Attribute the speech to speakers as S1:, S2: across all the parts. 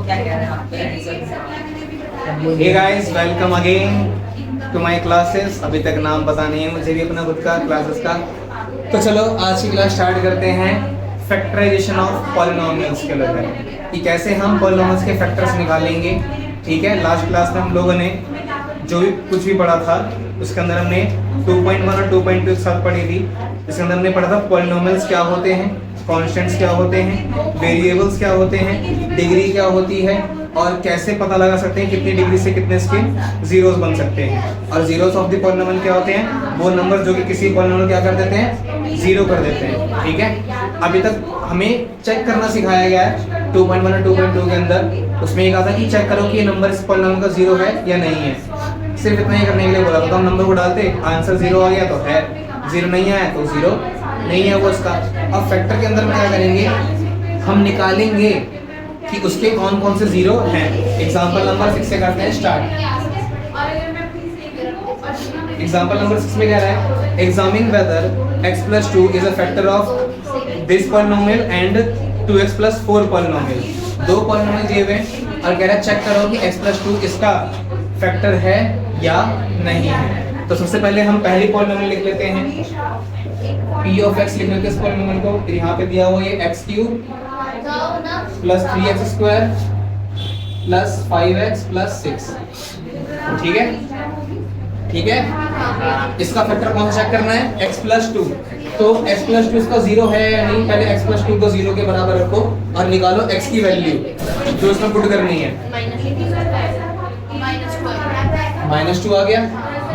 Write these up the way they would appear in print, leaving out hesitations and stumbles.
S1: Hey guys, welcome again to my classes. अभी तक नाम पता नहीं है मुझे भी अपना खुद का क्लासेस का। तो चलो आज की क्लास स्टार्ट करते हैं फैक्टराइजेशन ऑफ पॉलिनोमियल्स के लेकर कि कैसे हम पॉलिनोमियल्स के फैक्टर्स निकालेंगे। ठीक है, लास्ट क्लास में हम लोगों ने जो भी कुछ भी पढ़ा था उसके अंदर हमने 2.1 और 2.2 एक साथ पढ़ी थी। इसके अंदर हमने पढ़ा था पॉलिनोमियल्स क्या होते हैं, कॉन्स्टेंट्स क्या होते हैं, वेरिएबल्स क्या होते हैं, डिग्री क्या होती है और कैसे पता लगा सकते हैं कितनी डिग्री से कितने इसके जीरोस बन सकते हैं। और जीरोस ऑफ द पॉलिनोमियल क्या होते हैं, वो नंबर जो कि किसी पॉलिनोमियल क्या कर देते हैं, जीरो कर देते हैं। ठीक है, अभी तक हमें चेक करना सिखाया गया है 2.1 और 2.2 के अंदर। उसमें ये कहा था कि चेक करो कि ये नंबर इस पॉलिनोमियल का जीरो है या नहीं है। सिर्फ इतना ही करने के लिए बोला था। तो हम नंबर को डालते, आंसर जीरो आ गया तो है, जीरो नहीं आया तो जीरो नहीं है वो इसका। अब फैक्टर के अंदर क्या करेंगे, हम निकालेंगे कि उसके कौन कौन से जीरो हैं। एग्जांपल नंबर 6 से करते हैं स्टार्ट। एग्जांपल नंबर 6 में कह रहा है examine whether x + 2 is a factor of this polynomial and 2x + 4 polynomial. दो पॉलिनोमियल दिए हुए और कह रहा है चेक करो कि x + 2 इसका फैक्टर है या नहीं है। तो सबसे पहले हम पहली पॉलिनोमियल लिख लेते हैं p of x लिख लेते हैं इस पॉलिनोमियल को। यहाँ पे दिया हुआ ये x³ + 3x² + 5x + 6। ठीक है, ठीक है। इसका फैक्टर कौन सा चेक करना है, x + 2। तो x + 2 इसका जीरो है या नहीं, पहले x + 2 को जीरो के बराबर रखो और निकालो x की वैल्यू जो इसमें पुट करनी है। -2 आ गया,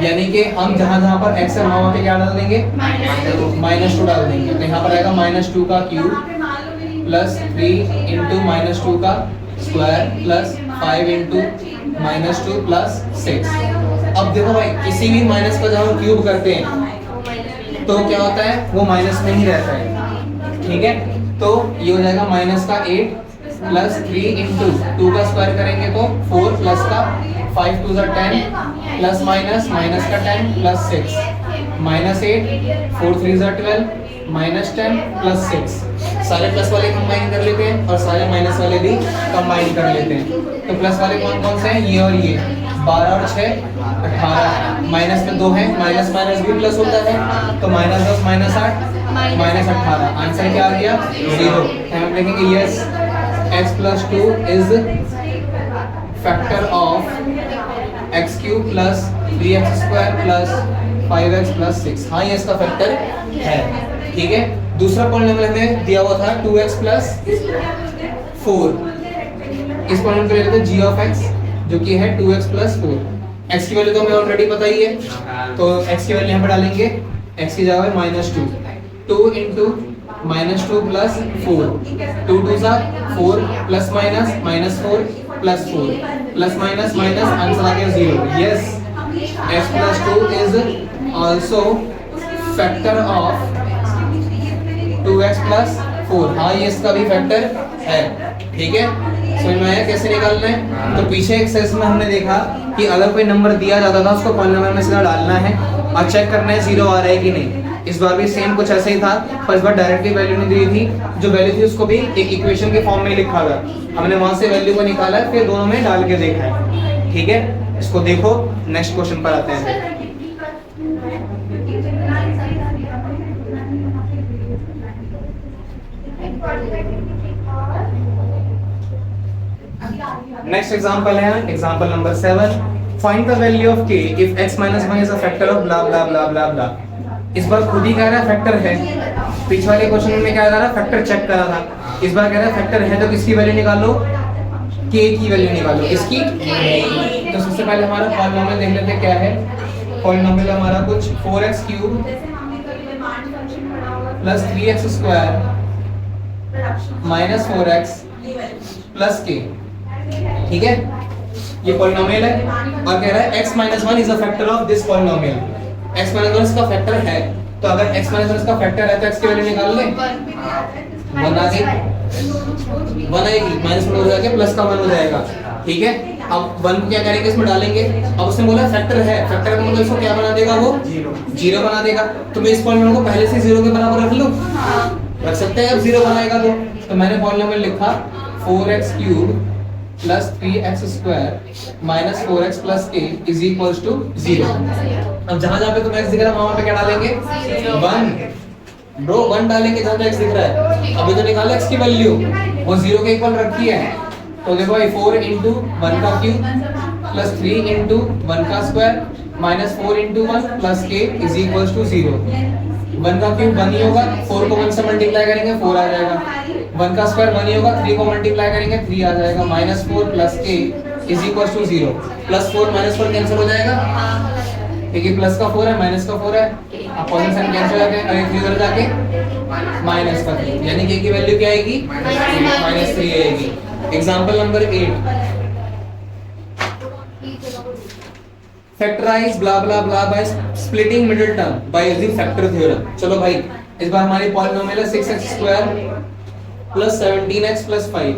S1: यानी कि हम जहां जहां पर x है वहां पे क्या डाल देंगे, -2 डाल देंगे। तो यहाँ पर आएगा -2 का क्यूब + 3 × -2 का स्क्वायर + 5 × -2 + 6। अब देखो भाई, किसी भी माइनस का जब हम क्यूब करते हैं तो क्या होता है, वो माइनस में ही रहता है। ठीक है, तो ये हो जाएगा -8 + 3 × 2 का स्क्वायर करेंगे तो 4 + का 5 × 2 = 10 प्लस माइनस का 10 + 6 -8 4 × 3 = 12 -10 + 6। सारे प्लस वाले कंबाइन कर लेते हैं और सारे माइनस वाले भी कंबाइन कर लेते हैं। तो प्लस वाले कौन कौन से हैं, ये और ये 12 और 6 18। माइनस में 2 है, माइनस माइनस भी प्लस होता है तो -10 -8 -18। आंसर क्या आ गया, 0। हम लिखेंगे yes x + 2 is factor of x³ + 3x² + 5x + 6। हाँ, ये इसका फैक्टर है। ठीक है, दूसरा पॉलिनोमियल हमें दिया हुआ था 2x + 4। इस पॉलिनोमियल को ले लेते हैं g of x जो कि है 2x + 4। x की वैल्यू तो हमें ऑलरेडी पता ही है, तो x की वैल्यू यहाँ पे डालेंगे, x की जगह है -2 2 × -2 + 4 2 2 4 + -4 + 4 + आंसर आ गया 0। Yes, x + 2 is also factor of 2x + 4। हाँ, ये इसका भी फैक्टर है। ठीक है, समझ में आया कैसे निकालना है। तो पीछे एक्सरसाइज में हमने देखा कि अगर कोई नंबर दिया जाता था उसको पॉलिनोमियल में सीधा डालना है और चेक करना है जीरो आ रहा है कि नहीं। इस बार भी सेम कुछ ऐसे ही था, पर इस बार डायरेक्टली वैल्यू नहीं दी थी। जो वैल्यू थी उसको भी एक इक्वेशन के फॉर्म में लिखा था, हमने वहां से वैल्यू को निकाला है, फिर दोनों में डाल के देखा है। ठीक है, इसको देखो। नेक्स्ट क्वेश्चन पर आते हैं। नेक्स्ट एग्जांपल है example number 7। Find the value of k if x - 1 is a factor of blah blah blah blah blah. इस बार खुद ही कह रहा है फैक्टर है। पिछले वाले क्वेश्चन में क्या कह रहा है, फैक्टर चेक करा था। इस बार कह रहा है फैक्टर है तो किसकी वैल्यू निकालो, k की वैल्यू निकालो। इसकी तो सबसे पहले हमारा पॉलिनोमियल देख लेते हैं क्या है। पॉलिनोमियल हमारा कुछ 4x³ + 3x² -4x + k। ठीक है, ये पॉलिनोमियल है और कह रहा है x - 1 is a factor of this polynomial. x - 1 इसका फैक्टर है, तो अगर x - 1 इसका फैक्टर है तो x की वैल्यू निकाल ले। 1 आ गई, 1 आएगी, -1 हो जाएगा, प्लस का 1 हो जाएगा। ठीक है, अब 1 को क्या करेंगे, इसमें डालेंगे। अब उसने बोला फैक्टर है, फैक्टर का मतलब इसको क्या बना देगा, वो जीरो बना देगा। तो मैं इस पॉलिनोमियल को पहले से 0 के बराबर रख लूं, रख सकते हैं। अब 0 बनाएगा तो मैंने पॉलिनोमियल लिखा 4x³ plus 3x² minus 4x plus a is equals to 0। अब जहां जहां पे तुम्हें x दिख रहा है वहां पे क्या डालेंगे 1 ब्रो 1 डालेंगे जहां पे x दिख रहा है। अभी तो निकालो x की वैल्यू, वो 0 के इक्वल रखी है तो देखो भाई 4 into 1 का क्यूब प्लस 3 into 1 का square minus 4 into 1 plus a is equals to 0। 1 का क्यूब 1 ही होगा, 4 को 1 से मल्टीप्लाई करेंगे 4 आ जाएगा, 1 का स्क्वायर 1 ही होगा, 3 को मल्टीप्लाई करेंगे 3 आ जाएगा, minus 4 plus a is equals to 0। Plus 4 minus 4 cancel हो जाएगा, देखिए प्लस का 4 है माइनस का 4 है, अब पॉजिटिव साइन कैंसिल हो जाते हैं, अरे 3 उधर जाके माइनस का 3, यानी कि a की वैल्यू क्या आएगी -3 आएगी। Example number 8, factorise blah blah blah by splitting middle term by using factor theorem. चलो भाई इस बार हमारी पॉलिनोमियल है 6x² प्लस 17x प्लस 5।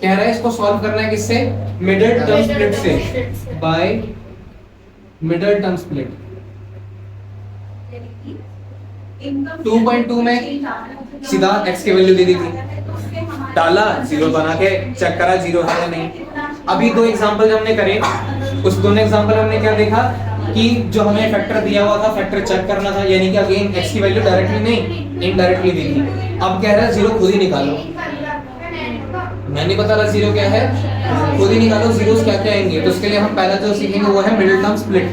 S1: कह रहा है इसको सॉल्व करना है किससे, मिडिल टर्म स्प्लिट से, बाय मिडिल टर्म स्प्लिट। 2.2 में सीधा x की वैल्यू दे दी थी, डाला 0 बना के चेक करा 0 है या नहीं। अभी दो एग्जांपल हमने करे, उस दोनों एग्जांपल हमने क्या देखा कि जो हमें फैक्टर दिया हुआ था फैक्टर चेक करना था, यानी कि अगेन x की वैल्यू डायरेक्टली नहीं इनडायरेक्टली दी थी। अब कह रहा है 0 खुद ही निकालो, मैं नहीं बता रहा 0 क्या है, खुद ही निकालो जीरोस क्या क्या आएंगे। तो उसके लिए हम पहला जो सीखेंगे वो है मिडिल टर्म स्प्लिट,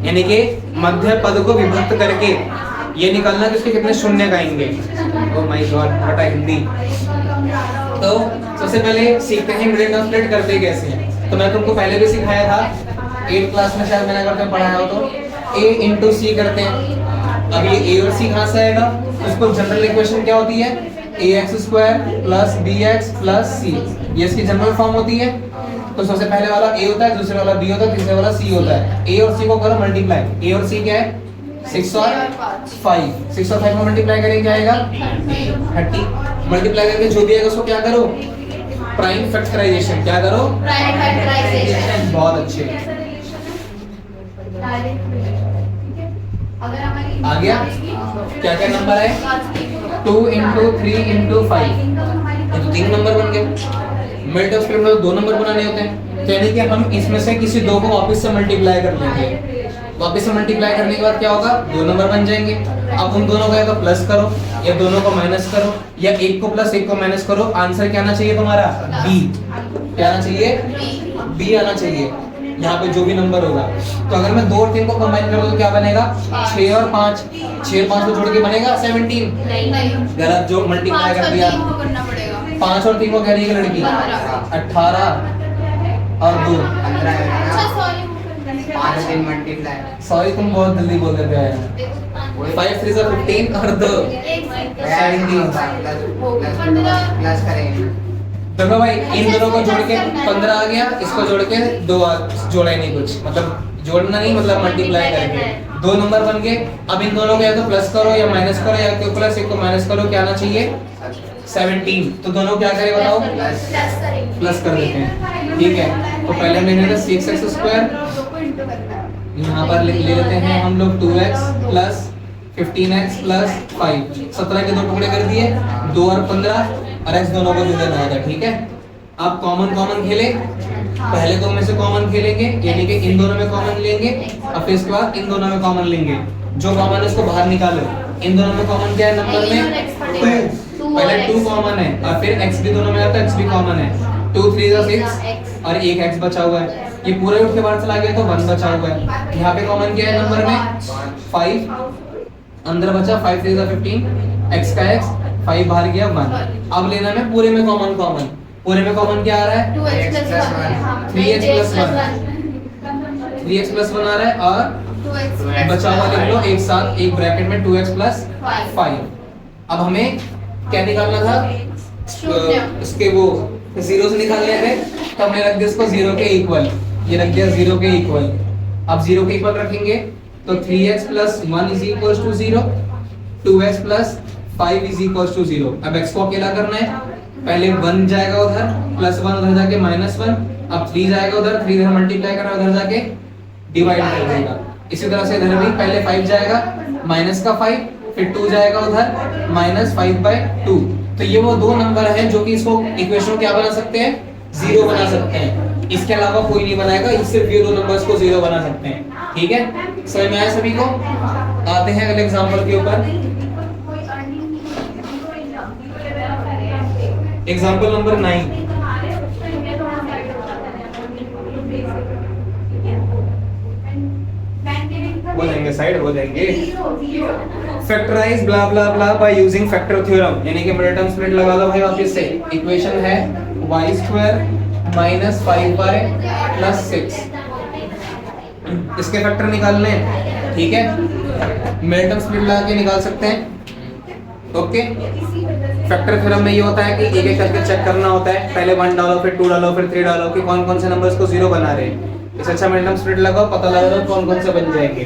S1: यानी कि मध्य पद को विभक्त करके ये निकालना कि उसके कितने शून्य आएंगे। Oh my God what I Hindi. तो सबसे पहले सीखते हैं मिडिल टर्म स्प्लिट करते कैसे हैं। तो मैं तुमको पहले भी सिखाया था 8th क्लास में, शायद मैंने अगर तुम पढ़ाया हो तो a into c करते हैं। अब ये a और c कहां से आएगा, उसको जनरल इक्वेशन क्या होती है ax² plus bx plus c, ये इसकी जनरल फॉर्म होती है। तो सबसे पहले वाला a होता है, दूसरे वाला b होता है, तीसरे वाला c होता है। a और c को करो मल्टीप्लाई, a और c क्या है 6 और 5, 6 और 5 में मल्टीप्लाई करेंगे क्या आएगा 30। मल्टीप्लाई करके जो भी आएगा उसको क्या करो प्राइम फैक्टराइजेशन, क्या करो प्राइम फैक्टराइजेशन, बहुत अच्छे। आ गया, क्या क्या नंबर है 2 into 3 into 5, ये तो 3 नंबर बन गए। मिडिल टर्म स्प्लिट में 2 नंबर बनाने होते हैं, तो यानी कि हम इसमें से किसी दो को वापस से मल्टीप्लाई कर लेंगे, वापस से मल्टीप्लाई करने के बाद क्या होगा 2 नंबर बन जाएंगे। अब उन दोनों को या तो प्लस करो या दोनों को माइनस करो या एक को प्लस एक को माइनस करो, आंसर क्या आना चाहिए तुम्हारा बी, क्या आना चाहिए बी आना चाहिए, यहाँ पे जो भी नंबर होगा। तो अगर मैं 2 और 3 को कंबाइन कर दूं तो क्या बनेगा 6 और 5, 6 और 5 को जोड़ के बनेगा 17। गलत, जो मल्टीप्लाई कर दिया 5 और 3 को कह रही है लड़की 18 और 2 सॉरी तुम बहुत जल्दी बोल देते हैं। 5 3 15 और 2 17 प्लस करेंगे। देखो भाई इन दोनों को जोड़ के 15 आ गया, इसको जोड़ के 2 जोड़ा ही नहीं कुछ, मतलब जोड़ना नहीं मतलब मल्टीप्लाई करके 2 नंबर बन गए। अब इन दोनों को या तो प्लस करो या माइनस करो या कोई प्लस एक को माइनस करो, क्या आना चाहिए 17। तो दोनों क्या करें बताओ प्लस कर देते हैं, ठीक है। तो पहले हम लेंगे 6x², यहाँ पर ले लेते हैं हम लोग 2x प्लस 15x प्लस 5, 17 के 2 टुकड़े कर दिए 2 और 15 और x दोनों को दे देना होगा, ठीक है। आप कॉमन खेले, पहले दो में से कॉमन खेलेंगे यानी कि इन दोनों में कॉमन लेंगे और फिर इसके बाद इन दोनों में कॉमन लेंगे, जो कॉमन है उसको बाहर निकालो। इन दोनों में कॉमन क्या है नंबर में 2, पहले 2 कॉमन है और फिर x भी दोनों में आता है, x भी कॉमन है, 2 3 6 और एक x बचा हुआ है, ये पूरा उठ के बाहर चला गया तो 1 बचा हुआ है। यहाँ पे कॉमन क्या है नंबर में 5, अंदर बचा 5 3 15, x का x 5 बाहर गया 1। अब लेना है पूरे में कॉमन, पूरे में कॉमन क्या आ रहा है 3x प्लस 1 आ रहा है और बचा हुआ लिख लो एक साथ एक ब्रैकेट में 2x प्लस 5। अब हमें क्या निकालना था इसके वो 0 से निकालने थे, तो हमने रख दिया इसको 0 के इक्वल, ये रख दिया 0 के इक्वल। अब 0 के इक्वल रखेंगे तो 3x plus 1 is equals to 0, 2x plus 5 is equals to 0। अब x को अकेला करना है, पहले 1 जाएगा उधर प्लस 1 उधर जाके -1, अब 3 जाएगा उधर 3 इधर मल्टीप्लाई करना उधर जाके डिवाइड कर देगा। इसी तरह से इधर भी पहले 5 जाएगा माइनस का 5, फिर 2 जाएगा उधर -5/2, तो ये वो दो नंबर हैं जो कि इसको इक्वेशन क्या बना सकते हैं, जीरो बना सकते हैं। इसके अलावा कोई नहीं बनाएगा, सिर्फ ये दो नंबर्स को जीरो बना सकते हैं। ठीक है, समझ में आया सभी को? आते हैं अगले एग्जांपल के ऊपर। Example number 9। हो जाएंगे साइड, हो जाएंगे। Factorise blah blah blah by using factor theorem, यानी कि मिडिल टर्म स्प्लिट लगा दो भाई वापस से। इक्वेशन है y² - 5y + 6। इसके फैक्टर निकालने हैं, ठीक है, मिडिल टर्म स्प्लिट लगा के निकाल सकते हैं। ओके, फैक्टर थ्योरम में ये होता है कि एक एक करके चेक करना होता है, पहले 1 डालो, फिर 2 डालो, फिर 3 डालो कि कौन कौन से नंबर्स को जीरो बना रहे हैं। इससे अच्छा मिडिल टर्म स्प्लिट लगाओ, पता लगा दो कौन कौन से बन जाएंगे।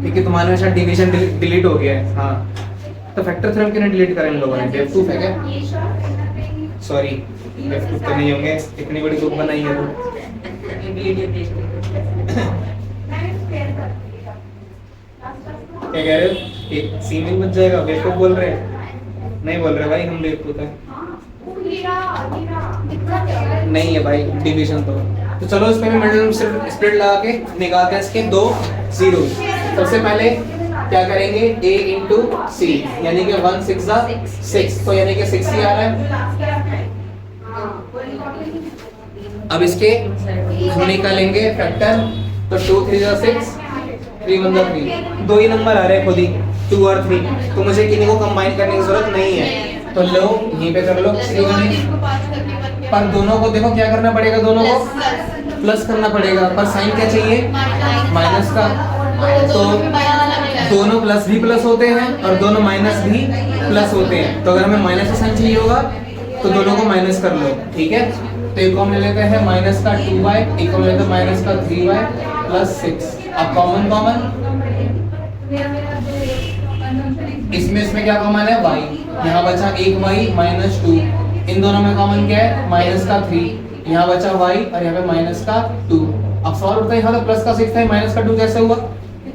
S1: ठीक है, तुम्हारे में शायद डिवीजन डिलीट हो गया है। हाँ, तो फैक्टर थ्योरम क्यों डिलीट करें इन लोगों ने? बेवकूफ है क्या? सॉरी, बेवकूफ तो नहीं होंगे, इतनी बड़ी बुक बनाई है तो। क्या कह रहे हो? एक सीमिंग बच जाएगा, बेवकूफ बोल रहे हैं? नहीं बोल रहे भाई, हम बेवकूफ हैं। नहीं है भाई डिवीजन तो चलो इस पे भी मिडिल स्प्लिट लगा के निकालते हैं इसके दो जीरो। सबसे पहले क्या करेंगे, a इंटू सी, यानी कि 1 6 6, तो यानी कि 6 ही आ रहा है। अब इसके हम निकालेंगे फैक्टर, तो 2 3 6, 3 1 3, दो ही नंबर आ रहे हैं खुद ही, 2 और 3, तो मुझे किन्हीं को कंबाइन करने की जरूरत नहीं है। तो लो यहीं पे कर लो, पर दोनों को देखो क्या करना पड़ेगा, दोनों को प्लस करना पड़ेगा, पर साइन क्या चाहिए, माइनस का। तो दोनों प्लस भी प्लस होते हैं और दोनों माइनस भी प्लस होते हैं, तो अगर हमें माइनस का साइन चाहिए होगा तो दोनों को माइनस कर लो। ठीक है, तो एक को हम ले लेते हैं माइनस का 2y, एक को ले लेते हैं माइनस का 3y + 6। अब कॉमन इसमें क्या कॉमन है, y, यहाँ बचा 1y - 2, इन दोनों में कॉमन क्या है, माइनस का 3, यहाँ बचा y और यहाँ पे माइनस का 2। अब सॉल्व करते हैं, यहाँ तो प्लस का 6 था, माइनस का 2 कैसे हुआ,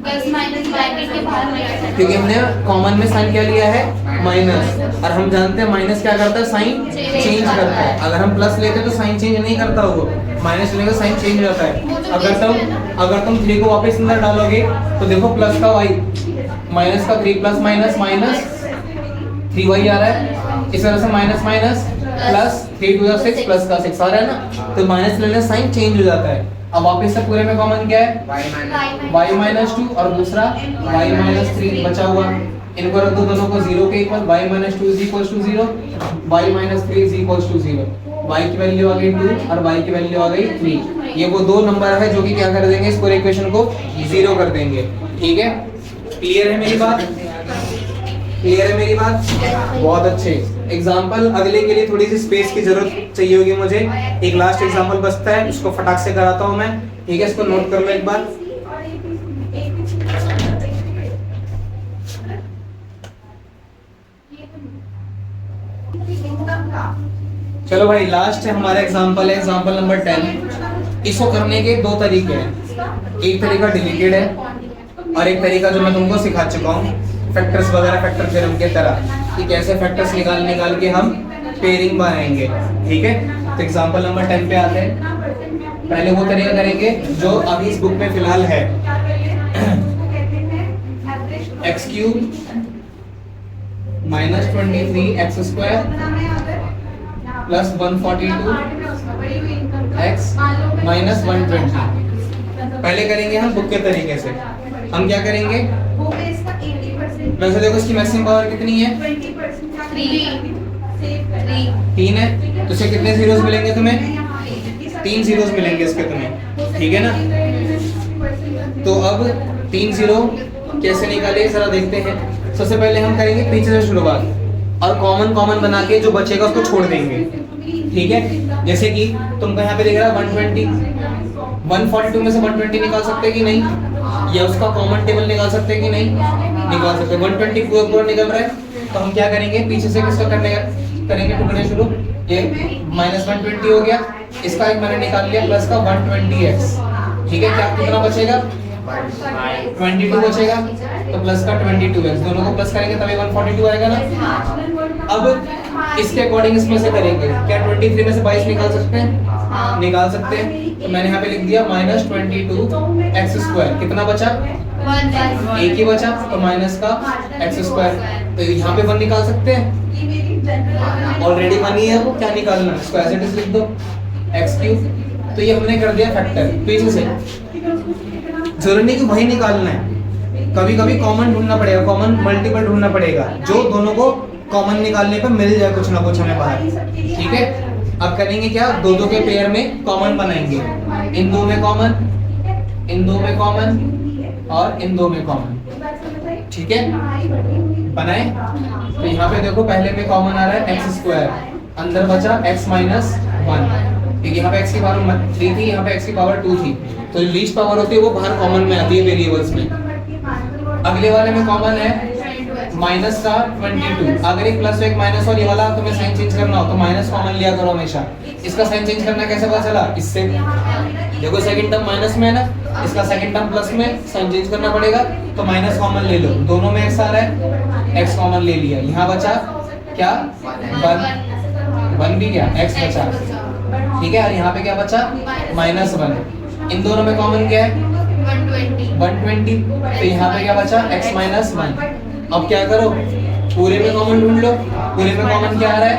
S2: प्लस माइनस ब्रैकेट के बाहर माइनस,
S1: क्योंकि हमने कॉमन में साइन क्या लिया है, माइनस, और हम जानते हैं माइनस क्या करता है, साइन चेंज करता है। अगर हम प्लस लेते हैं तो साइन चेंज नहीं करता, वो माइनस लेने का साइन चेंज हो जाता है। अगर तुम 3 को वापस अंदर डालोगे तो देखो प्लस का y, माइनस का 3 प्लस माइनस माइनस 3y आ रहा है, इस तरह से माइनस माइनस प्लस 3 2 6 प्लस का 6 आ रहा है ना, तो माइनस लेने से साइन चेंज हो जाता है। अब वापस से पूरे में कॉमन क्या है, y - 2 और दूसरा y - 3 बचा हुआ, इनको रख दो दोनों को 0 के इक्वल, y - 2 = 0, y - 3 = 0, y की वैल्यू आ गई 2 और y की वैल्यू आ गई 3। ये वो दो नंबर है जो कि क्या कर देंगे, इस पूरे इक्वेशन को जीरो कर देंगे। ठीक है, क्लियर है मेरी बात? क्लियर है मेरी बात? बहुत अच्छे। एग्जाम्पल अगले के लिए थोड़ी सी स्पेस की जरूरत चाहिए होगी मुझे, एक लास्ट एग्जाम्पल बचता है, उसको फटाक से कराता हूं मैं। ठीक है, इसको नोट कर लो एक बार। चलो भाई, लास्ट है हमारा एग्जाम्पल है, एग्जाम्पल नंबर 10। इसको करने के दो तरीके हैं, एक तरीका डिलीटेड है और एक तरीका जो मैं तुमको सिखा चुका हूँ, फैक्टर्स वगैरह फैक्टर थ्योरम की तरह, कि कैसे फैक्टर्स निकाल के हम पेयरिंग बनाएंगे। ठीक है, तो एग्जांपल नंबर 10 पे आते हैं। पहले वो तरीका करेंगे जो अभी इस बुक में फिलहाल है, x³ - 23x² + 142x - 120। पहले करेंगे हम बुक के तरीके से। हम क्या करेंगे, वैसे देखो इसकी मैक्सिमम पावर कितनी है, 3 है, तो इससे कितने जीरोस मिलेंगे तुम्हें, 3 जीरोस मिलेंगे इसके तुम्हें। ठीक है ना, तो अब 3 जीरो कैसे निकाले जरा देखते हैं। सबसे पहले हम करेंगे पीछे से शुरुआत और कॉमन बना के जो बचेगा उसको छोड़ देंगे। ठीक है, जैसे कि तुमको यहाँ पे दिख रहा है 120, 142 में से 120 निकाल सकते कि नहीं, या उसका कॉमन टेबल निकाल सकते कि नहीं, निकाल सकते। 120 पूरा निकल रहा है, तो हम क्या करेंगे, पीछे से किसका करेंगे टुकड़े शुरू, ये -120 हो गया, इसका एक मैंने निकाल लिया प्लस का 120x। ठीक है, क्या कितना बचेगा, 22 बचेगा तो प्लस का 22x, दोनों को प्लस करेंगे तभी 142 आएगा ना। अब इसके अकॉर्डिंग इसमें से करेंगे, क्या 23 में से 22 निकाल सकते हैं? निकाल सकते हैं। तो मैंने यहाँ पे लिख दिया -22x², कितना बचा?
S2: 1
S1: एक ही बचा, तो माइनस का x²। तो यहाँ पे 1 निकाल सकते हैं, ऑलरेडी 1 ही है, वो क्या निकालना है, इसको एज इट इज लिख दो x³। तो ये हमने कर दिया फैक्टर पीछे से, जरूरी नहीं कि वही निकालना है, कभी कभी कॉमन ढूंढना पड़ेगा, कॉमन मल्टीपल ढूंढना पड़ेगा, जो दोनों को कॉमन निकालने पर मिल जाए कुछ ना कुछ हमें बाहर। ठीक है, अब करेंगे क्या, दो के पेयर में कॉमन बनाएंगे, इन दो में कॉमन, इन दो में कॉमन और इन दो में कॉमन। ठीक है, बनाए। तो यहाँ पे देखो पहले में कॉमन आ रहा है x², अंदर बचा x-1, क्योंकि यहाँ पे x की पावर 3 थी, यहाँ पे x की पावर 2 थी, तो लीस्ट पावर होती है वो बाहर कॉमन में आती है वेरिएबल्स में। अगले वाले में कॉमन है माइनस का 22, अगर एक प्लस एक माइनस और ये वाला तुम्हें साइन चेंज करना हो तो माइनस कॉमन लिया करो हमेशा। इसका साइन चेंज करना कैसे पता चला, इससे देखो सेकंड टर्म माइनस में है ना, इसका सेकंड टर्म प्लस में, साइन चेंज करना पड़ेगा तो माइनस कॉमन ले लो, दोनों में x आ रहा है, x कॉमन ले लिया, यहाँ बचा क्या 1 भी क्या x बचा। ठीक है, और यहाँ पे क्या बचा -1, इन दोनों में कॉमन क्या है 120, तो यहाँ पे क्या बचा x-1। अब क्या करो, पूरे में कॉमन ढूंढ लो, पूरे में कॉमन क्या आ रहा है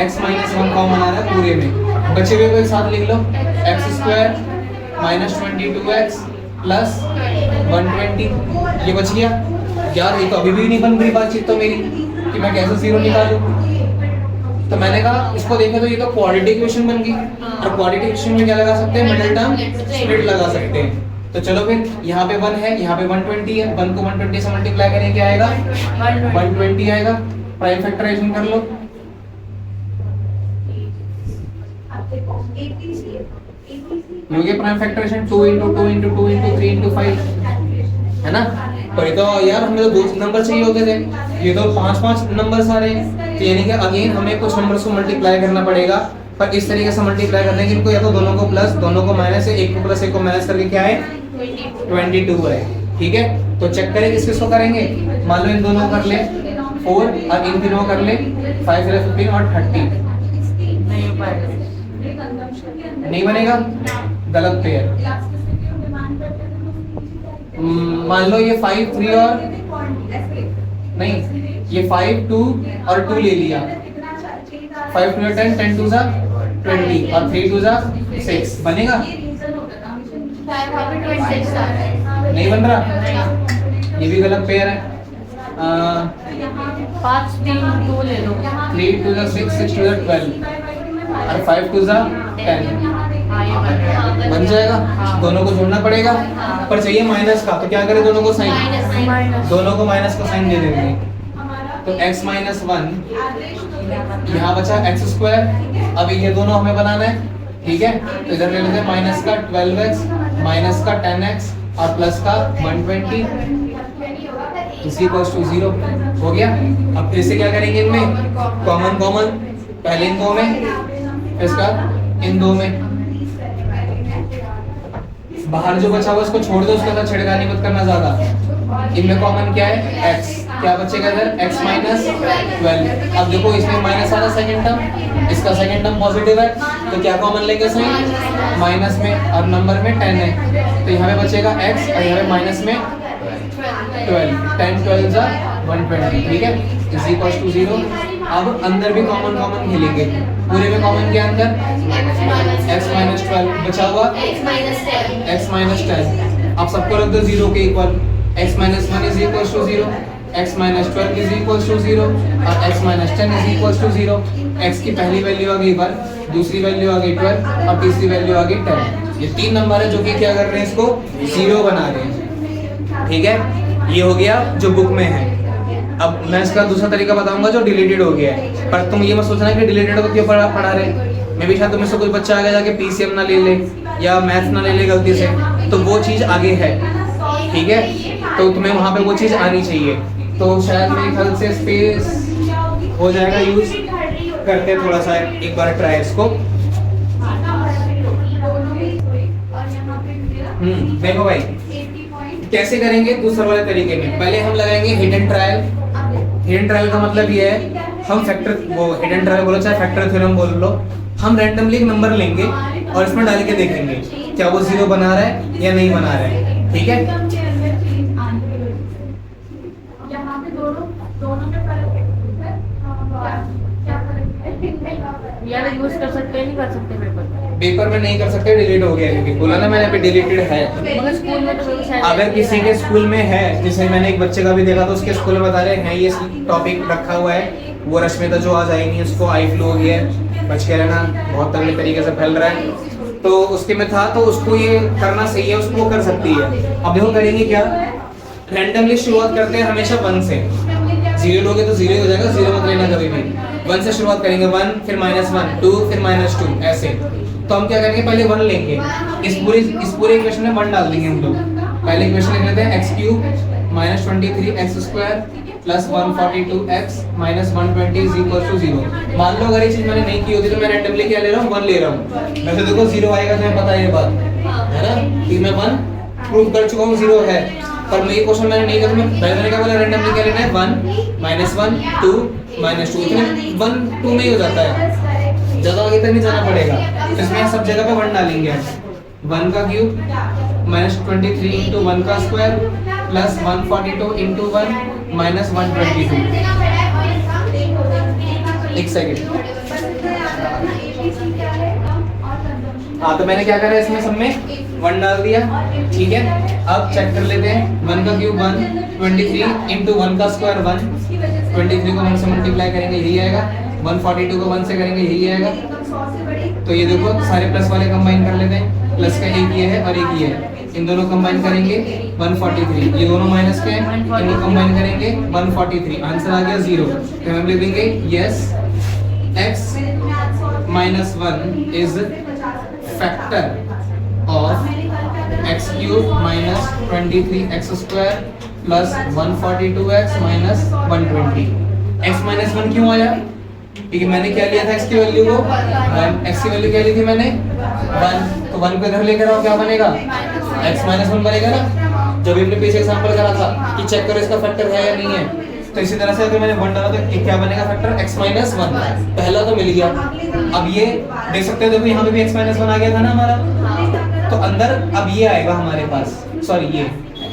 S1: x-1 कॉमन आ रहा है पूरे में, बचे हुए को एक साथ लिख लो x² -22x प्लस 120, ये बच गया। यार ये तो अभी भी नहीं बन रही बातचीत तो मेरी कि मैं कैसे 0 निकालूं। तो मैंने कहा इसको देखें तो ये तो क्वाड्रेटिक इक्वेशन बन गई, और क्वाड्रेटिक इक्वेशन में क्या लगा सकते हैं, मिडिल टर्म स्प्लिट लगा सकते हैं। तो चलो फिर यहाँ पे 1 है, यहाँ पे 120 है, 1 को 120 से मल्टीप्लाई करें क्या आएगा 120 आएगा। प्राइम फैक्टराइजेशन कर लो, हो गया प्राइम फैक्टराइजेशन 2 × 2 × 2 × 3 × 5, है ना। पर ये तो यार हमें तो 2 नंबर चाहिए होते थे, ये तो 5 नंबर आ रहे हैं, तो यानी कि अगेन हमें कुछ नंबर्स को मल्टीप्लाई करना पड़ेगा। पर इस तरीके से मल्टीप्लाई करने के इनको या तो दोनों को प्लस, दोनों को माइनस है, एक को प्लस एक को माइनस करके क्या है 22 है। ठीक है, तो चेक करें किस किस को करेंगे, मान लो इन दोनों को कर ले 4 और इन तीनों कर ले 5 × 15 और 30, नहीं बनेगा, गलत पेयर। मान लो ये 5 3 और नहीं, ये 5 2 और 2 ले लिया, 5 2 10 10 2 जा 20 और 3 2 जा 6, बनेगा, नहीं बन रहा, ये भी गलत पेयर है।
S2: 5 3 2 ले लो,
S1: 3 2 जा 6 6 2 जा 12 और 5 2 जा 10, बन जाएगा। दोनों को जोड़ना पड़ेगा, पर चाहिए माइनस का, तो क्या करें, दोनों को साइन, दोनों को माइनस का साइन दे देंगे। तो x-1 यहाँ बचा x², अब ये दोनों हमें बनाना है। ठीक है, तो इधर ले लेते हैं माइनस का 12x माइनस का 10x और प्लस का 120 = 0 हो गया। अब फिर से क्या करेंगे, इनमें कॉमन कॉमन, पहले इन दो में, इसका इन दो में, बाहर जो बचा हुआ उसको छोड़ दो, उसके साथ छेड़खानी मत करना ज्यादा। इनमें कॉमन क्या है x, क्या बचेगा इधर x-12। अब देखो इसमें माइनस आ रहा सेकंड टर्म, इसका सेकंड टर्म पॉजिटिव है, तो क्या कॉमन लेंगे साइन, माइनस में, और नंबर में 10 है, तो यहाँ पे बचेगा x और यहाँ पे माइनस में 12, 10 12 जा 120। ठीक है, = 0। अब अंदर भी कॉमन कॉमन खेलेंगे, पूरे में कॉमन के अंदर x-12 बचा हुआ x-10, अब सबको रख दो 0 के इक्वल, x-1 = 0, x-12 = 0 और x-10 = 0। x की पहली वैल्यू आ गई 1, दूसरी वैल्यू आ गई 12 और तीसरी वैल्यू आ गई 10। ये 3 नंबर है जो कि क्या कर रहे हैं, इसको 0 बना रहे हैं। ठीक है, ये हो गया जो बुक में है। अब मैं इसका दूसरा तरीका बताऊंगा जो डिलीटेड हो गया है, पर तुम ये मत सोचना कि डिलीटेड को क्यों पढ़ा रहे, मे भी शायद तुम इससे कोई बच्चा आगे जाके पीसीएम ना ले ले या मैथ ना ले ले गलती से, तो वो चीज़ आगे है। ठीक है, तो तुम्हें वहाँ पे वो चीज़ आनी चाहिए, तो शायद मेरे ख्याल से स्पेस हो जाएगा यूज करते, थोड़ा सा एक बार ट्राई इसको। देखो भाई कैसे करेंगे दूसरे वाले तरीके में। पहले हम लगाएंगे हिडन ट्रायल। हिडन ट्रायल का मतलब ये है हम फैक्टर, वो हिडन ट्रायल बोलो चाहे फैक्टर थ्योरम बोल लो, हम रैंडमली एक नंबर लेंगे और इसमें डाल के देखेंगे क्या वो 0 बना रहा है या नहीं बना रहा है। ठीक है,
S2: यार यूज कर सकते हैं, नहीं कर सकते
S1: पेपर में नहीं कर सकते, डिलीट हो गया क्योंकि बोला ना मैंने अभी डिलीटेड है।
S2: मगर स्कूल में तो शायद
S1: अगर किसी के स्कूल में है, जैसे मैंने एक बच्चे का भी देखा तो उसके स्कूल में बता रहे हैं ये टॉपिक रखा हुआ है, वो रश्मिता जो आज आई नहीं उसको आई फ्लू हो गया है, बच के रहना, बहुत तगड़े तरीके से फैल रहा है, तो उसके में था तो उसको ये करना सही है, उसको कर सकती है। अब देखो करेंगे क्या, रैंडमली शुरुआत करते हैं हमेशा 1 से। 0 लोगे तो 0 ही हो जाएगा, 0 मत लेना कभी भी। 1 से शुरुआत करेंगे, 1 फिर -1 2 फिर -2 ऐसे। तो हम क्या करेंगे पहले 1 लेंगे, इस पूरे इक्वेशन में 1 डाल देंगे हम लोग। पहले इक्वेशन लिख लेते हैं x³ -23x² plus 142x minus 120 is equal to 0। मान लो अगर ये चीज मैंने नहीं की होती तो मैं रैंडमली क्या ले रहा हूँ 1 ले रहा हूँ। वैसे देखो 0 आएगा तो मैं पता है ये बात है ना कि मैं 1 प्रूव कर चुका हूँ 0 है, पर मैं ये क्वेश्चन मैंने नहीं किया तो मैं पहले मैंने क्या बोला रैंडमली क्या लेना है 1 -1 2 -2 इतने 1 2 में ही हो जाता है, ज्यादा आगे तक नहीं जाना पड़ेगा। तो इसमें सब जगह पे 1 डालेंगे, 1 का क्यूब -23 into 1 का स्क्वायर प्लस 142 into 1 minus 122। एक सेकेंड, हाँ तो मैंने क्या करा इसमें सब में 1 डाल दिया। ठीक है, अब चेक कर लेते हैं 1 का क्यूब 1 23 into 1 का स्क्वायर 1, 23 को 1 से मल्टीप्लाई करेंगे यही आएगा, 142 को 1 से करेंगे यही आएगा। तो ये देखो सारे प्लस वाले कंबाइन कर लेते हैं, प्लस का एक ये है और एक ये है, इन दोनों कंबाइन करेंगे 143, ये दोनों माइनस के इनको कंबाइन करेंगे 143, आंसर आ गया 0। तो हम लिख देंगे yes x -1 is factor of x³ -23x² plus 142x minus 120। x -1 क्यों आया? क्योंकि मैंने क्या लिया था x की वैल्यू को 1, x की वैल्यू क्या ली थी मैंने 1, तो 1 को इधर लेकर आओ क्या बनेगा x -1 बनेगा ना। जब हमने पीछे एग्जांपल करा था कि चेक करो इसका फैक्टर है या नहीं है, तो इसी तरह से अगर मैंने 1 डाला तो ये क्या बनेगा फैक्टर x -1, पहला तो मिल गया। अब ये देख सकते हो देखो यहाँ पे भी x -1 आ गया था ना हमारा, तो अंदर अब ये आएगा हमारे पास, सॉरी ये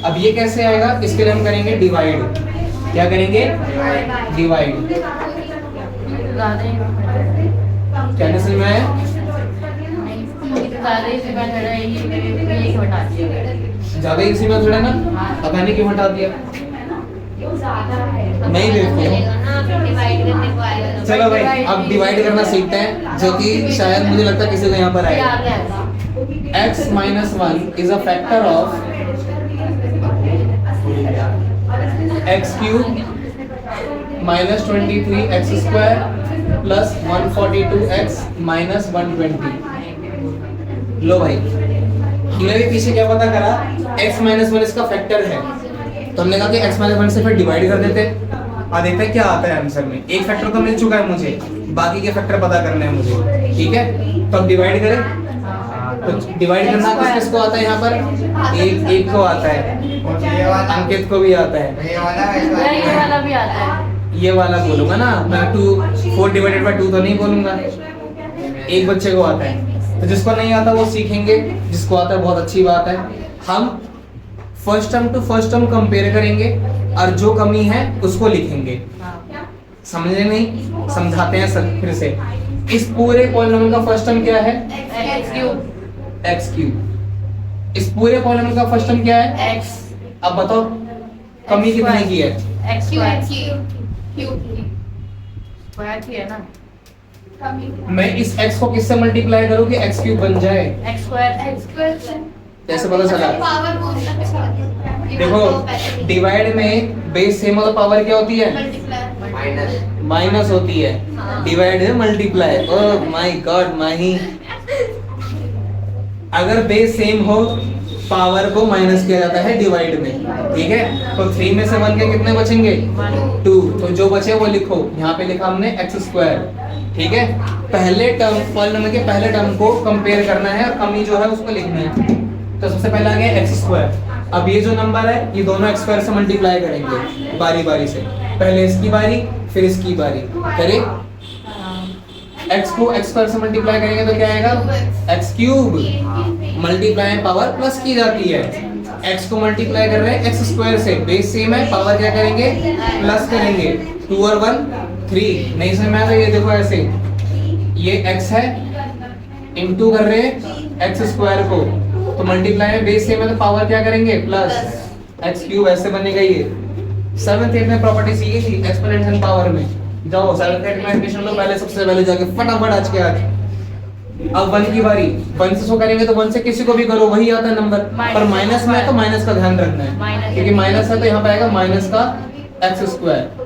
S1: अब ये कैसे आएगा, इसके लिए हम करेंगे डिवाइड। क्या करेंगे डिवाइड, क्या समझ में आया? ज्यादा इजी मेथड है ना, पता नहीं क्यों हटा दिया, नहीं देखो। चलो भाई अब डिवाइड करना सीखते हैं, जो कि शायद मुझे लगता है किसी को यहाँ पर आएगा। x -1 is a factor of x³ -23x² plus 142x minus 120। लो भाई हमने भी पीछे क्या पता करा, x -1 इसका फैक्टर है, तो हमने कहा कि x -1 से फिर डिवाइड कर देते और देखते हैं क्या आता है आंसर में। एक फैक्टर तो मिल चुका है मुझे, बाकी के फैक्टर पता करने हैं मुझे। ठीक है, तो अब डिवाइड करें, तो डिवाइड करना किसको आता है यहाँ पर, एक को आता है, अंकित को भी आता है,
S2: ये वाला भी आता है,
S1: ये वाला बोलूंगा ना मैं, 4 डिवाइडेड बाय 2 तो नहीं बोलूंगा, एक बच्चे को आता है। तो जिसको नहीं आता वो सीखेंगे, जिसको आता है बहुत अच्छी बात है। हम first term to first term compare करेंगे और जो कमी है उसको लिखेंगे। समझे नहीं? समझाते हैं सर फिर से। इस पूरे पॉलिनोमियल का फर्स्ट टर्म क्या है x³। इस पूरे पॉलिनोमियल का फर्स्ट टर्म क्या है
S2: x।
S1: अब बताओ कमी कितने की है,
S2: स्क्वायर की है ना,
S1: मैं इस x को किससे मल्टीप्लाई करूं कि x³ बन जाए,
S2: x²।
S1: कैसे पता चला? देखो डिवाइड में बेस सेम हो तो पावर क्या होती है माइनस होती है, डिवाइड है मल्टीप्लाई। ओह माय गॉड माही, अगर बेस सेम हो पावर को माइनस किया जाता है डिवाइड में। ठीक है, तो 3 में से 1 के कितने बचेंगे 2, तो जो बचे वो लिखो, यहाँ पे लिखा हमने x²। ठीक है, पहले टर्म पॉलिनोमियल के पहले टर्म को कंपेयर करना है और कमी जो है उसको लिखना है। तो सबसे पहले आ गया एक्स स्क्वायर। अब ये जो नंबर है ये दोनों एक्स स्क्वायर से मल्टीप्लाई करेंगे बारी बारी से, पहले इसकी बारी फिर इसकी बारी करे। x को x स्क्वायर से मल्टीप्लाई करेंगे तो क्या आएगा x cube, multiply power plus की जाती है, x को मल्टीप्लाई कर रहे हैं x स्क्वायर से, बेस सेम है, पावर क्या करेंगे प्लस करेंगे, 2 और 1 3। नहीं समझ में आया तो ये देखो ऐसे, ये x है इनटू कर रहे हैं x स्क्वायर को, तो मल्टीप्लाई में बेस सेम है तो पावर क्या करेंगे प्लस, x क्यूब ऐसे बनेगा। ये 7th 8th में प्रॉपर्टी सीखी थी एक्सपोनेंशियल पावर में, जाओ 7th 8th में एडमिशन लो पहले, सबसे पहले जाके फटाफट आज के आज। अब 1 की बारी, 1 से शो करेंगे तो 1 से किसी को भी करो वही आता है नंबर, पर माइनस में है तो माइनस का ध्यान रखना है, क्योंकि माइनस है तो यहाँ पे आएगा माइनस का एक्स स्क्वायर।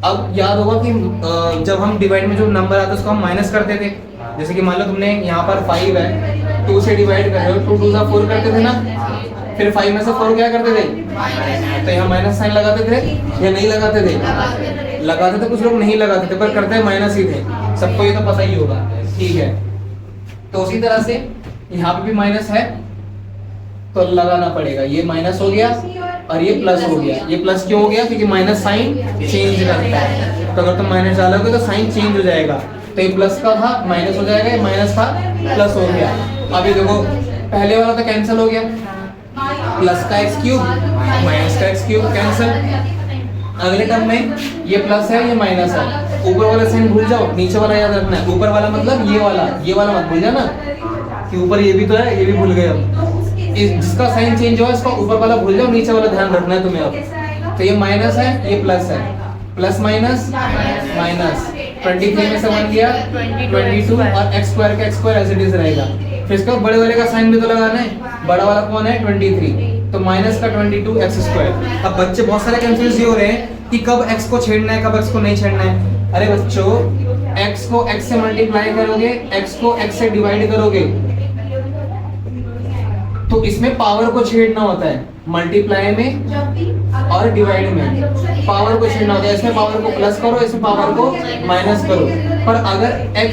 S1: अब याद होगा कि जब हम डिवाइड में जो नंबर आता है उसको हम माइनस करते थे, जैसे कि मान लो तुमने यहाँ पर 5 है, 2 से डिवाइड कर रहे हो, 2 2 सा 4 करते थे ना, फिर 5 में से 4 क्या करते थे, तो यहाँ माइनस साइन लगाते थे या नहीं लगाते थे, लगाते थे, कुछ लोग नहीं लगाते थे पर करते माइनस ही थे, सबको ये तो पता ही होगा, ठीक है। तो उसी तरह से यहाँ पे भी माइनस है तो लगाना पड़ेगा, ये माइनस हो गया और ये प्लस हो गया। ये प्लस क्यों हो गया, क्योंकि माइनस साइन चेंज करता है, तो अगर तुम माइनस डालोगे तो साइन चेंज हो जाएगा, तो ये प्लस का था माइनस हो जाएगा, ये माइनस था प्लस हो गया। अभी देखो पहले वाला तो कैंसिल हो गया, प्लस का एक्स क्यूब माइनस का एक्स क्यूब कैंसिल। अगले टर्म में ये प्लस है ये माइनस है, ऊपर वाला साइन भूल जाओ, नीचे वाला याद रखना है। ऊपर वाला मतलब ये वाला मत भूल जाना कि ऊपर ये भी तो है, ये भी भूल गए हम। जिसका साइन चेंज हुआ इसका ऊपर वाला भूल जाओ, नीचे वाला ध्यान रखना है तुम्हें। अब तो ये माइनस है ये प्लस है, प्लस माइनस माइनस, 23 में से 1 गया 22 और एक्स स्क्वायर का x square as it is रहेगा। फिर इसका बड़े वाले का साइन भी तो लगाना है, बड़ा वाला कौन है 23, तो माइनस का 22 एक्स स्क्वायर। अब बच्चे बहुत सारे कंफ्यूज हो रहे हैं कि कब x को छेड़ना है कब x को नहीं छेड़ना है। अरे बच्चों x को x से मल्टीप्लाई करोगे, x को x से डिवाइड करोगे, तो इसमें पावर को छेड़ना होता है, मल्टीप्लाई में और डिवाइड में पावर को छेड़ना होता है। इसमें पावर को प्लस करो, इसमें पावर को माइनस करो। पर अगर x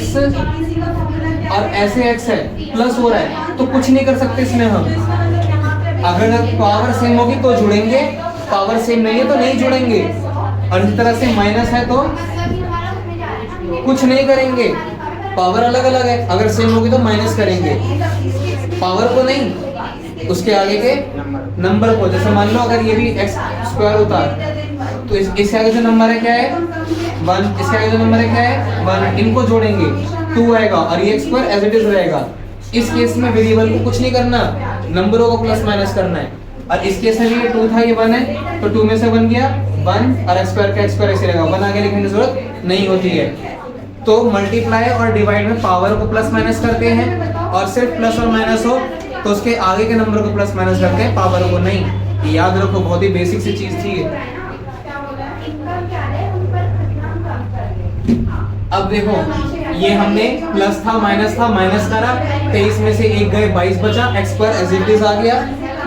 S1: और ऐसे x है प्लस हो रहा है तो कुछ नहीं कर सकते इसमें हम। अगर पावर सेम होगी तो जुड़ेंगे, पावर सेम नहीं है तो नहीं जुड़ेंगे। और इस तरह से माइनस है तो कुछ नहीं करेंगे, पावर अलग अलग है, अगर सेम होगी तो माइनस करेंगे, पावर को नहीं, उसके आगे के नंबर को। जैसे मान लो अगर ये भी एक्स स्क्वायर होता तो इसके आगे जो नंबर है क्या है 1, इसके आगे जो नंबर है क्या है 1, इनको जोड़ेंगे 2 आएगा और ये x square as it is रहेगा। इस केस में वेरिएबल को कुछ नहीं करना, नंबरों को प्लस माइनस करना है। और इस केस में भी ये 2 था ये 1 है, तो 2 में से 1 गया 1 और एक्स स्क्वायर का एक्स स्क्वायर ऐसे रहेगा, 1 आगे लिखने की जरूरत नहीं होती है। तो मल्टीप्लाई और डिवाइड में पावर को प्लस माइनस करते हैं, और सिर्फ प्लस और माइनस हो तो उसके आगे के नंबर को प्लस माइनस करते हैं, पावर को नहीं। ये याद रखो, बहुत ही बेसिक सी चीज थी। अब देखो ये हमने प्लस था माइनस करा, 23 में से 1 गए 22 बचा, x square as it is आ गया,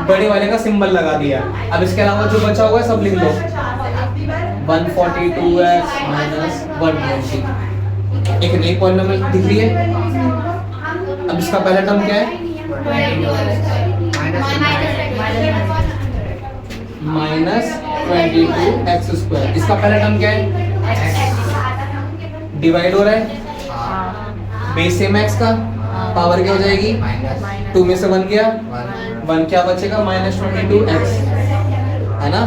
S1: बड़े वाले का सिंबल लगा दिया। अब इसके अलावा जो बचा हुआ है सब लिख लो, 142x माइनस 120, एक नई पॉलिनोमियल दिख रही है। अब इसका पहला टर्म क्या है माइनस 22x स्क्वायर, इसका पहला टर्म क्या है डिवाइड हो रहा है, बेस सेम एक्स का, पावर क्या हो जाएगी 2 में से 1 गया 1, क्या बचेगा माइनस 22x, है ना,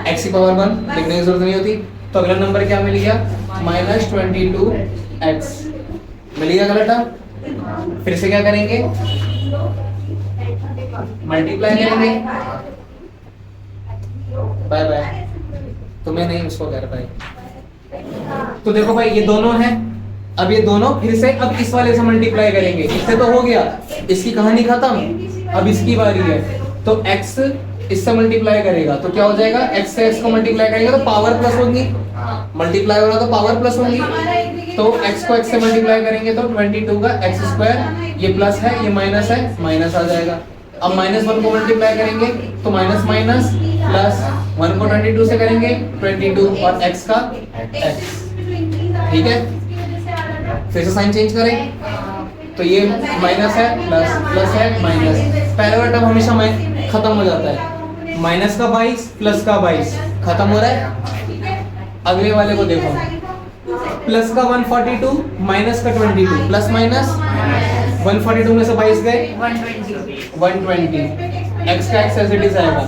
S1: x की पावर 1 लिखने की जरूरत नहीं होती। तो अगला नंबर क्या मिल गया माइनस 22x मिल गया अगला टर्म। फिर से क्या करेंगे मल्टीप्लाई करेंगे, बाय बाय, तुम्हें नहीं उसको कर पाए। तो देखो भाई ये दोनों हैं, अब ये दोनों फिर से अब इस वाले से मल्टीप्लाई करेंगे, इससे तो हो गया, इसकी कहानी खत्म, अब इसकी बारी है। तो x इससे मल्टीप्लाई करेगा तो क्या हो जाएगा, x से x को मल्टीप्लाई करेगा तो पावर प्लस होगी, मल्टीप्लाई हो रहा तो पावर प्लस होगी, तो x को x से मल्टीप्लाई करेंगे तो 22 का x स्क्वायर, ये प्लस है ये माइनस है, माइनस आ जाएगा। अब -1 को मल्टीप्लाई करेंगे तो माइनस माइनस प्लस 1 को 22 से करेंगे 22 और x का x, ठीक है। फिर से साइन चेंज करें, तो ये माइनस है प्लस, प्लस है माइनस, पहले वाला टर्म हमेशा खत्म हो जाता है। माइनस का 22 प्लस का 22 खत्म हो रहा है। अगले वाले को देखो, प्लस का 142 माइनस का 22, प्लस माइनस 142 में से 22 गए 120, x का x एज इट इज आएगा।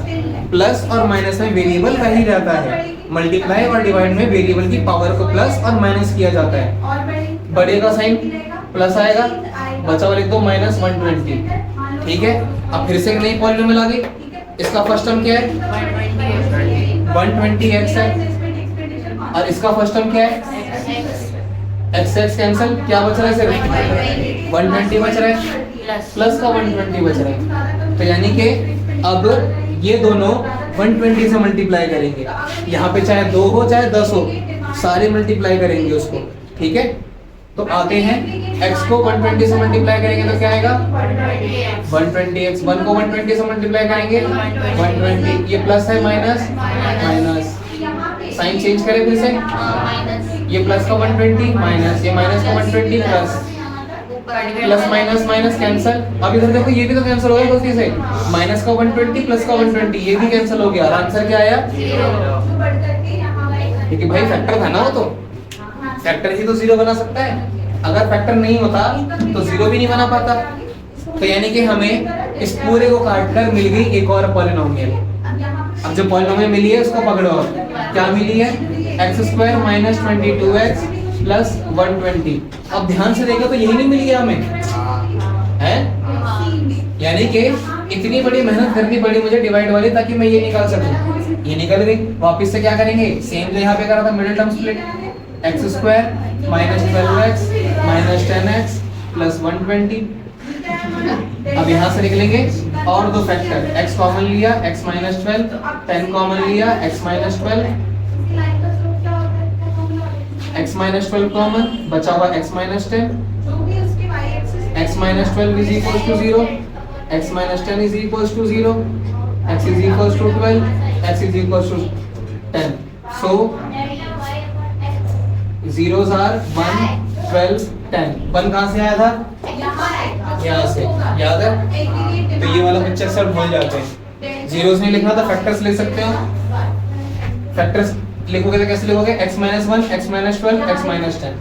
S1: प्लस और माइनस में वेरिएबल वही रहता है, मल्टीप्लाई और डिवाइड में वेरिएबल की पावर को प्लस और माइनस किया जाता है। बड़े का साइन प्लस आएगा, बचा हुआ लिख दो माइनस 120, ठीक है। अब फिर से एक नई पॉलिनोमियल आ गई, इसका फर्स्ट टर्म क्या है 120x है, और इसका फर्स्ट टर्म क्या है x x कैंसिल, क्या बच रहा है सिर्फ 120 बच रहा है, प्लस का 120 बच रहा है। तो यानी कि अब ये दोनों 120 से मल्टीप्लाई करेंगे, यहाँ पे चाहे 2 हो चाहे 10 हो, सारे मल्टीप्लाई करेंगे उसको, ठीक है। तो आते हैं x को 120 से मल्टीप्लाई करेंगे तो क्या आएगा 120x, 1 को 120 से मल्टीप्लाई करेंगे 120, ये प्लस है माइनस माइनस, साइन चेंज करें फिर से, ये प्लस का 120 माइनस, ये माइनस का 120 plus, plus minus minus cancel. अब इधर देखो ये भी तो कैंसिल हो गया गलती से, माइनस का 120 प्लस का 120 ये भी कैंसिल हो गया, और आंसर क्या आया 0। क्योंकि भाई फैक्टर था ना वो, तो फैक्टर ही तो 0 बना सकता है, अगर फैक्टर नहीं होता तो 0 भी नहीं बना पाता। तो यानी कि हमें इस पूरे को काटकर मिल गई एक और पॉलिनोमियल। अब जो पॉलिनोमियल मिली है उसको पकड़ो, क्या मिली है x² माइनस 22x प्लस 120। अब ध्यान से देखो तो यही नहीं मिल गया हमें, है? यानी कि इतनी बड़ी मेहनत करनी पड़ी मुझे डिवाइड वाली ताकि मैं ये निकाल सकूं, ये निकल गई। वापस से क्या करेंगे, सेम जो यहाँ पे करा था middle term split, x² minus 12x minus 10x plus 120। अब यहाँ से निकलेंगे और दो फैक्टर, x कॉमन लिया x माइनस 12, 10 कॉमन लिया x minus 12, x minus 12 common, बचा हुआ x minus 10, x minus 12 is equals to 0, x minus 10 is equals to 0, x is equals to 12, x is equals to 10। So zeros are 1, 12, 10। 1 कहाँ से आया था, यहाँ से, याद है? तो ये वाला पिक्चर सब भूल जाते हैं, जीरोस नहीं लिखना था फैक्टर्स ले सकते हो। फैक्टर्स लिखोगे तो कैसे लिखोगे, x minus 1, x minus 12, x minus 10,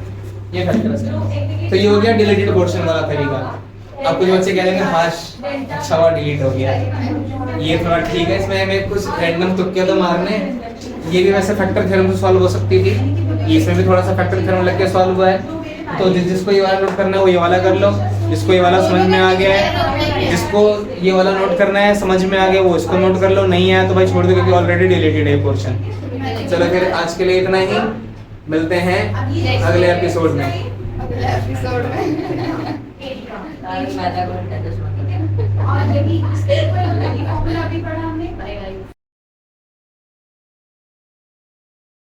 S1: ये फैक्टर्स है। तो ये हो गया डिलीटेड पोर्शन वाला तरीका। अब कुछ बच्चे कह लेंगे हाश अच्छा हुआ डिलीट हो गया, ये थोड़ा ठीक है, इसमें हमें कुछ रैंडम तुक्के तो मारने। ये भी वैसे फैक्टर थ्योरम से सॉल्व हो सकती थी, इसमें भी थोड़ा सा फैक्टर थ्योरम लग के सॉल्व हुआ है। तो जिसको ये वाला नोट करना है वो ये वाला कर लो, जिसको ये वाला समझ में आ गया है, जिसको ये वाला नोट करना है समझ में आ गया वो इसको नोट कर लो, नहीं है तो भाई छोड़ दो क्योंकि ऑलरेडी डिलीटेड है पोर्शन। चलो फिर आज के लिए इतना ही, मिलते हैं अगले एपिसोड में।